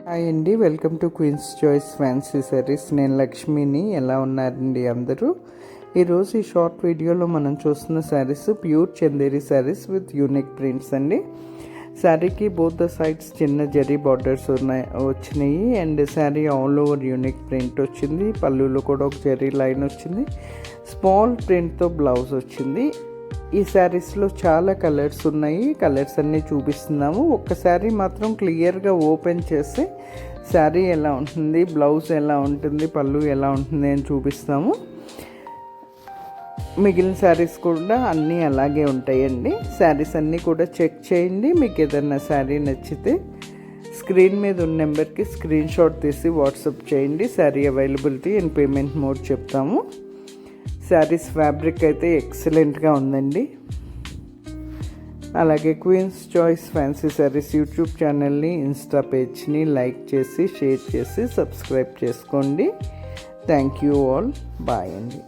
Hi అండి, welcome to Queens Choice fancy saris. నేను లక్ష్మిని. ఎలా ఉన్నారండి అందరూ? ఈరోజు ఈ షార్ట్ వీడియోలో మనం చూస్తున్న saris pure Chanderi saris with unique prints అండి. శారీకి బోత్ ద సైడ్స్ చిన్న జరీ బార్డర్స్ వచ్చినాయి and sari all over unique print వచ్చింది. పళ్ళులో కూడా ఒక జరీ లైన్ వచ్చింది. స్మాల్ ప్రింట్తో బ్లౌజ్ వచ్చింది. ఈ శారీస్లో చాలా కలర్స్ ఉన్నాయి. కలర్స్ అన్నీ చూపిస్తున్నాము. ఒక్కసారి మాత్రం క్లియర్గా ఓపెన్ చేస్తే శారీ ఎలా ఉంటుంది, బ్లౌజ్ ఎలా ఉంటుంది, పళ్ళు ఎలా ఉంటుంది అని చూపిస్తాము. మిగిలిన శారీస్ కూడా అన్నీ అలాగే ఉంటాయండి. శారీస్ అన్నీ కూడా చెక్ చేయండి. మీకు ఏదైనా శారీ నచ్చితే స్క్రీన్ మీద ఉన్న నెంబర్కి స్క్రీన్ షాట్ తీసి వాట్సాప్ చేయండి. Sari availability and payment mode చెప్తాము. శారీస్ ఫ్యాబ్రిక్ అయితే ఎక్సలెంట్గా ఉందండి. అలాగే Queens Choice fancy saris YouTube ఛానల్ని, ఇన్స్టా పేజ్ని లైక్ చేసి, షేర్ చేసి, సబ్స్క్రైబ్ చేసుకోండి. Thank you all. బాయ్ అండి.